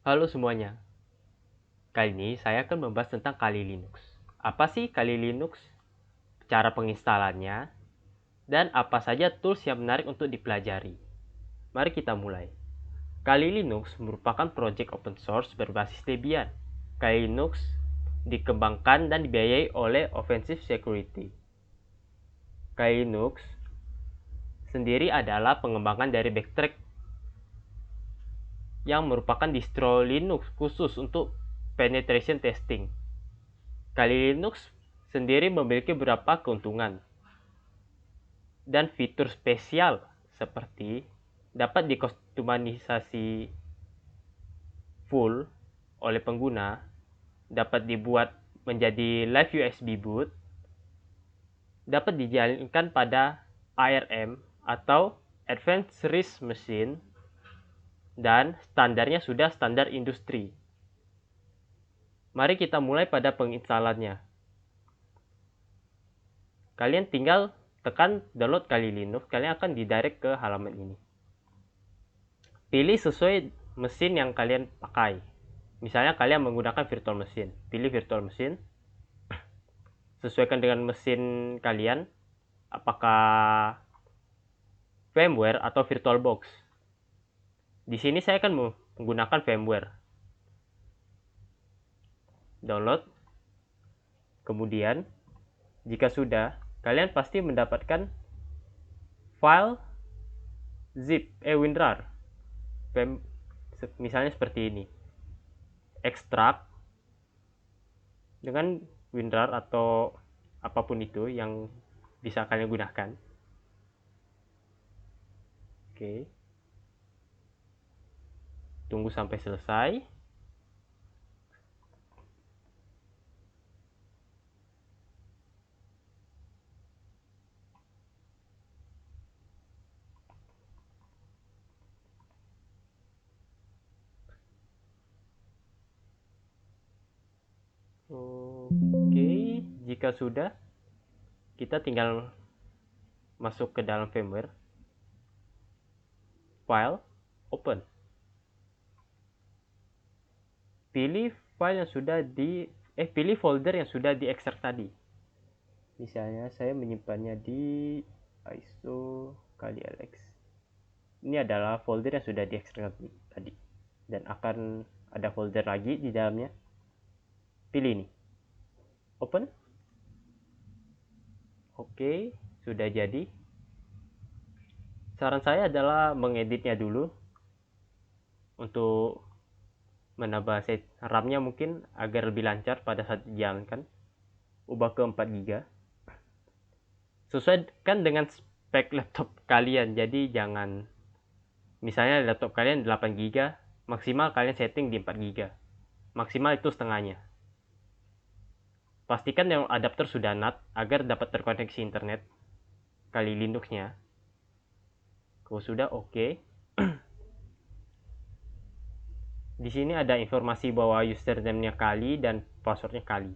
Halo semuanya, kali ini saya akan membahas tentang Kali Linux. Apa sih Kali Linux, cara penginstalannya, dan apa saja tools yang menarik untuk dipelajari. Mari kita mulai. Kali Linux merupakan proyek open source berbasis Debian. Kali Linux dikembangkan dan dibiayai oleh Offensive Security. Kali Linux sendiri adalah pengembangan dari Backtrack yang merupakan distro Linux khusus untuk penetration testing. Kali Linux sendiri memiliki beberapa keuntungan dan fitur spesial seperti dapat dikustomisasi full oleh pengguna, dapat dibuat menjadi live USB boot, dapat dijalankan pada ARM atau Advanced RISC Machine, dan standarnya sudah standar industri. Mari kita mulai pada penginstalannya. Kalian tinggal tekan download Kali Linux, kalian akan didirect ke halaman ini. Pilih sesuai mesin yang kalian pakai. Misalnya kalian menggunakan virtual machine, pilih virtual machine. Sesuaikan dengan mesin kalian, apakah firmware atau VirtualBox. Di sini saya akan menggunakan firmware. Download. Kemudian, jika sudah, kalian pasti mendapatkan file zip, WinRAR. Misalnya seperti ini. Ekstrak dengan WinRAR atau apapun itu yang bisa kalian gunakan. Oke. Tunggu sampai selesai. Oke, jika sudah, kita tinggal masuk ke dalam firmware, file, open. Pilih file yang sudah pilih folder yang sudah diekstrak tadi. Misalnya saya menyimpannya di ISO kali LX. Ini adalah folder yang sudah diekstrak tadi. Dan akan ada folder lagi di dalamnya. Pilih ini. Open. Oke, sudah jadi. Saran saya adalah mengeditnya dulu untuk menambah set RAM-nya mungkin agar lebih lancar pada saat dijalankan. Ubah ke 4 GB. Sesuaikan dengan spek laptop kalian. Jadi jangan, misalnya laptop kalian 8 GB, maksimal kalian setting di 4 GB. Maksimal itu setengahnya. Pastikan yang adapter sudah NAT agar dapat terkoneksi internet Kali Linuxnya. Kalau sudah oke. Di sini ada informasi bahwa username-nya Kali dan password-nya Kali.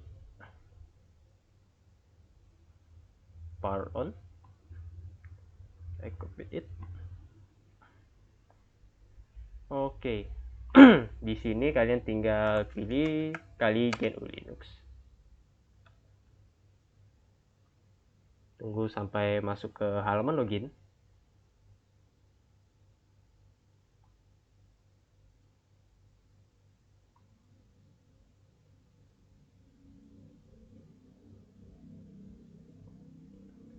Power on. I copy it. Oke. Di sini kalian tinggal pilih Kali GNU Linux. Tunggu sampai masuk ke halaman login.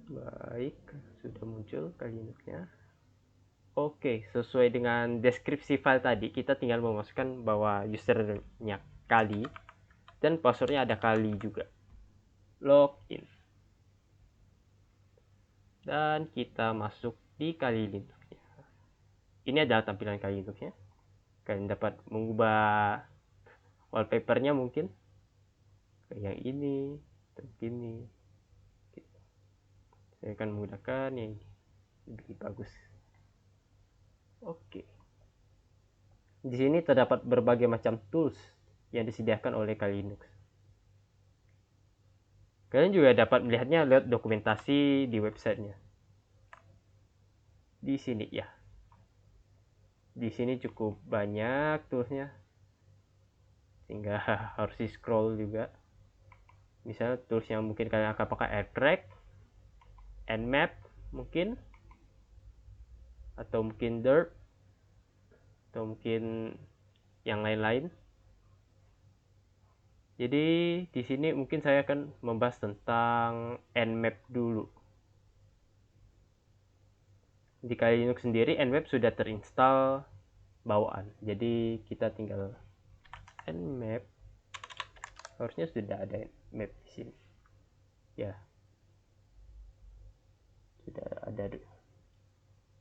Baik, sudah muncul Kali Linuxnya. Oke, sesuai dengan deskripsi file tadi, kita tinggal memasukkan bahwa usernya Kali dan passwordnya ada Kali juga. Login. Dan kita masuk di Kali Linuxnya. Ini adalah tampilan Kali Linuxnya. Kalian dapat mengubah wallpapernya mungkin kayak yang ini, begini. Saya akan menggunakan yang lebih bagus. Oke. Di sini terdapat berbagai macam tools yang disediakan oleh Kali Linux. Kalian juga dapat melihatnya lewat dokumentasi di websitenya. Di sini ya. Di sini cukup banyak toolsnya. sehingga harus di scroll juga. Misalnya tools yang mungkin kalian akan pakai AirTrack, Nmap mungkin, atau mungkin Dirt, atau mungkin yang lain-lain. Jadi di sini mungkin saya akan membahas tentang Nmap dulu. Di Kali Linux sendiri Nmap sudah terinstall bawaan, jadi kita tinggal Nmap. Harusnya sudah ada map di sini. Ya, sudah ada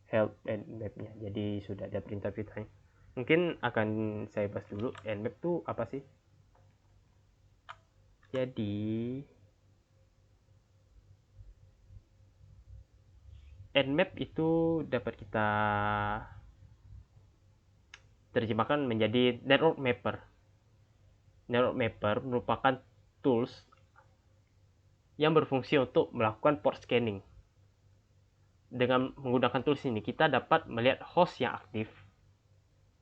help and mapnya, jadi sudah ada perintah-perintahnya. Mungkin akan saya bahas dulu Nmap itu apa sih. Jadi Nmap itu dapat kita terjemahkan menjadi network mapper. Network mapper merupakan tools yang berfungsi untuk melakukan port scanning. Dengan menggunakan tools ini, kita dapat melihat host yang aktif,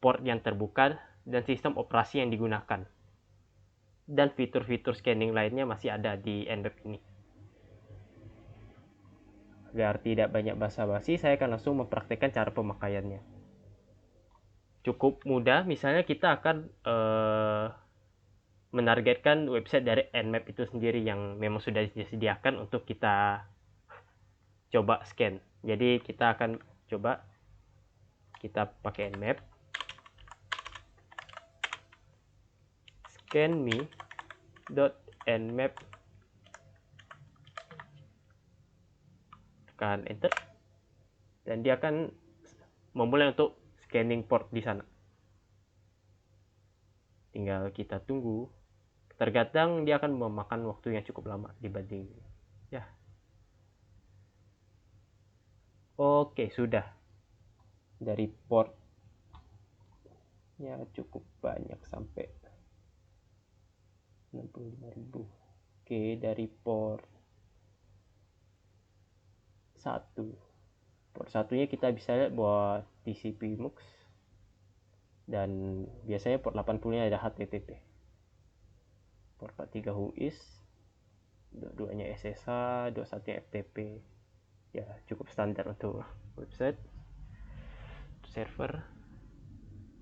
port yang terbuka, dan sistem operasi yang digunakan. Dan fitur-fitur scanning lainnya masih ada di Nmap ini. Agar tidak banyak basa-basi, saya akan langsung mempraktikkan cara pemakaiannya. Cukup mudah, misalnya kita akan menargetkan website dari Nmap itu sendiri yang memang sudah disediakan untuk kita coba scan. Jadi kita akan coba, kita pakai Nmap, scanme.nmap, tekan enter, dan dia akan memulai untuk scanning port di sana. Tinggal kita tunggu. Terkadang dia akan memakan waktu yang cukup lama dibanding ya. Oke, sudah. Dari port ya cukup banyak, sampai 65.000. Oke, dari port 1. Port satunya kita bisa lihat buat TCP MUX, dan biasanya port 80-nya ada HTTP. Port 43 WHOIS, 22-nya SSH, 21-nya FTP. Ya, cukup standar untuk website, server.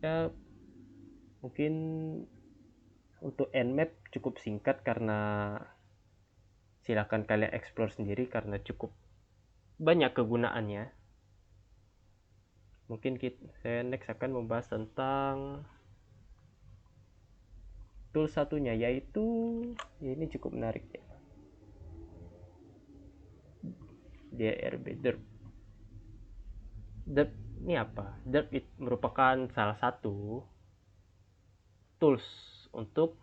Ya, mungkin untuk Nmap cukup singkat karena silakan kalian explore sendiri karena cukup banyak kegunaannya. Mungkin saya next akan membahas tentang tool satunya, yaitu ini cukup menarik ya, DRB. Derp ini apa? Derp merupakan salah satu tools untuk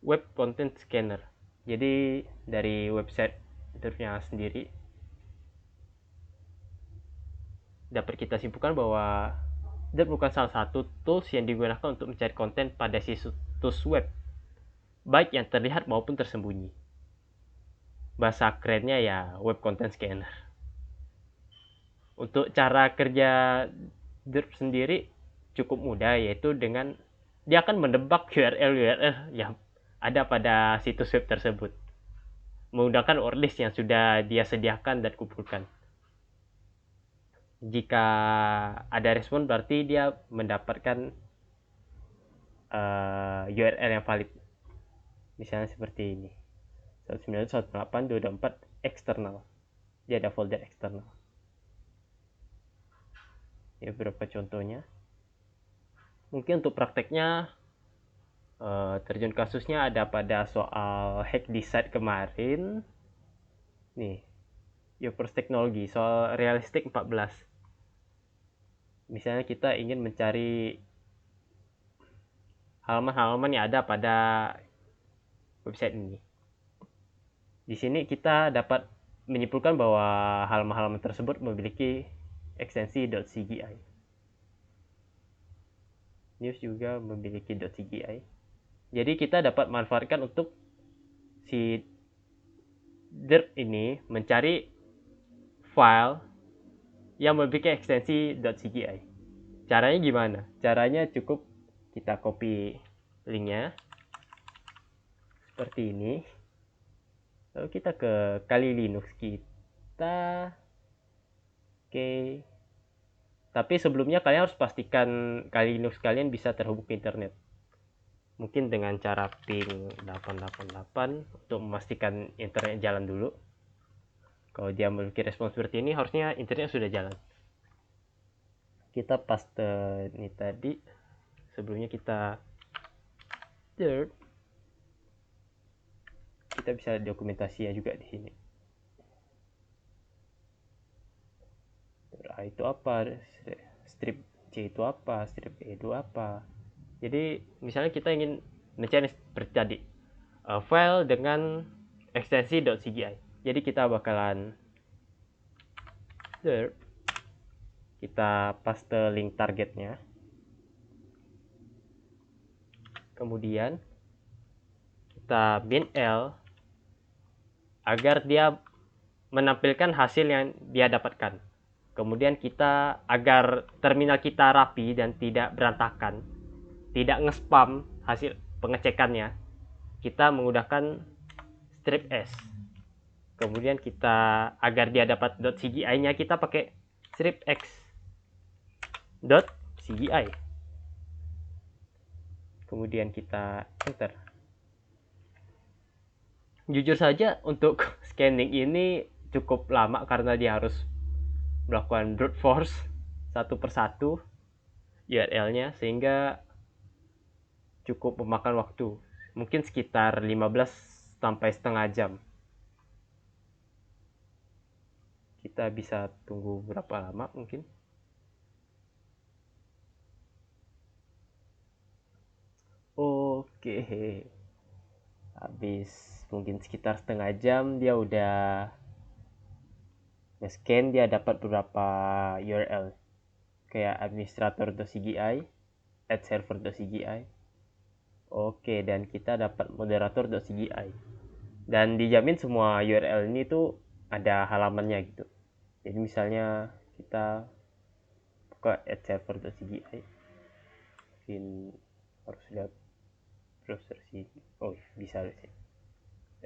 web content scanner. Jadi dari website Derpnya sendiri dapat kita simpulkan bahwa Derp bukan salah satu tools yang digunakan untuk mencari konten pada situs web, baik yang terlihat maupun tersembunyi. Bahasa kerennya ya web content scanner. Untuk cara kerja Derp sendiri cukup mudah, yaitu dengan dia akan menebak URL yang ada pada situs web tersebut menggunakan URL yang sudah dia sediakan dan kumpulkan. Jika ada respon, berarti dia mendapatkan URL yang valid. Misalnya seperti ini, 192.168.224 eksternal. Dia ada folder eksternal. Ya, beberapa contohnya. Mungkin untuk prakteknya, terjun kasusnya ada pada soal hack di site kemarin. Nih, Yours Technology, soal realistik 14. Misalnya kita ingin mencari halaman-halaman yang ada pada website ini. Di sini kita dapat menyimpulkan bahwa halaman-halaman tersebut memiliki ekstensi .cgi. News juga memiliki .cgi. Jadi kita dapat manfaatkan untuk si Derp ini mencari file yang memiliki ekstensi .cgi. Caranya gimana? Caranya cukup Kita copy linknya seperti ini. Lalu kita ke Kali Linux kita. Oke. Tapi sebelumnya kalian harus pastikan Kali Linux kalian bisa terhubung ke internet. Mungkin dengan cara ping 888 untuk memastikan internet jalan dulu. Kalau dia memiliki respon seperti ini, harusnya internet sudah jalan. Kita paste ini tadi. Sebelumnya kita bisa dokumentasi ya juga di sini. A itu apa? Strip C itu apa? Strip E itu apa? Jadi misalnya kita ingin mencari seperti tadi file dengan ekstensi .cgi. Jadi kita bakalan kita paste link targetnya. Kemudian kita bin L agar dia menampilkan hasil yang dia dapatkan. Kemudian kita agar terminal kita rapi dan tidak berantakan, tidak nge-spam hasil pengecekannya, kita menggunakan strip S. Kemudian kita agar dia dapat .cgi-nya kita pakai strip X .cgi. Kemudian kita enter. Jujur saja untuk scanning ini cukup lama karena dia harus melakukan brute force satu persatu URL-nya, sehingga cukup memakan waktu. Mungkin sekitar 15 sampai setengah jam. Kita bisa tunggu berapa lama mungkin. Oke. Habis mungkin sekitar setengah jam dia udah nge-scan, dia dapat beberapa URL kayak administrator.cgi, add server.cgi. Oke, dan kita dapat moderator.cgi. Dan dijamin semua URL ini tuh ada halamannya gitu. Jadi misalnya kita buka add server.cgi, mungkin harus lihat browser sini. Oh, bisa sih.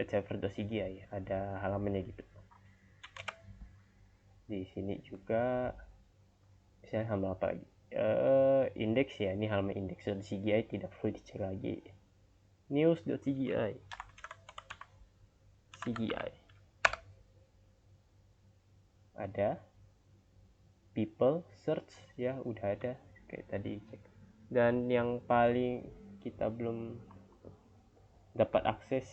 Add server.cgi ada halamannya gitu. Di sini juga misalnya halaman apa lagi, indeks ya, ini halaman indeks.cgi, tidak perlu dicek lagi. News.cgi, CGI ada, people search ya udah ada kayak tadi cek. Dan yang paling kita belum dapat akses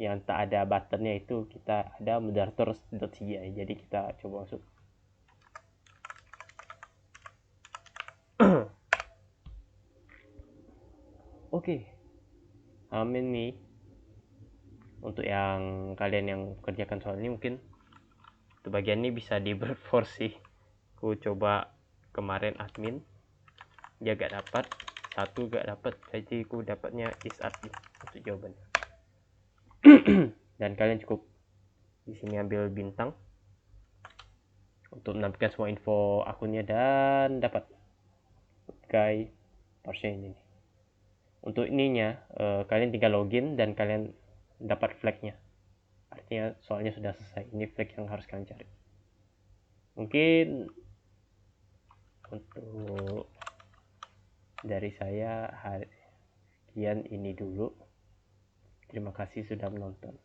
yang tak ada buttonnya itu, kita ada moderator.cgi. Jadi kita coba masuk. Oke, amin nih. Untuk yang kalian yang kerjakan soal ini, mungkin untuk bagian ini bisa di brute force sih. Aku coba kemarin admin, dia gak dapat, satu gak dapat, jadi aku dapatnya is admin untuk jawabannya. Dan kalian cukup di sini ambil bintang untuk menampilkan semua info akunnya dan dapat guys portion ini. Untuk ininya kalian tinggal login dan kalian dapat flagnya, artinya soalnya sudah selesai. Ini flag yang harus kalian cari. Mungkin untuk dari saya sekian ini dulu. Terima kasih sudah menonton.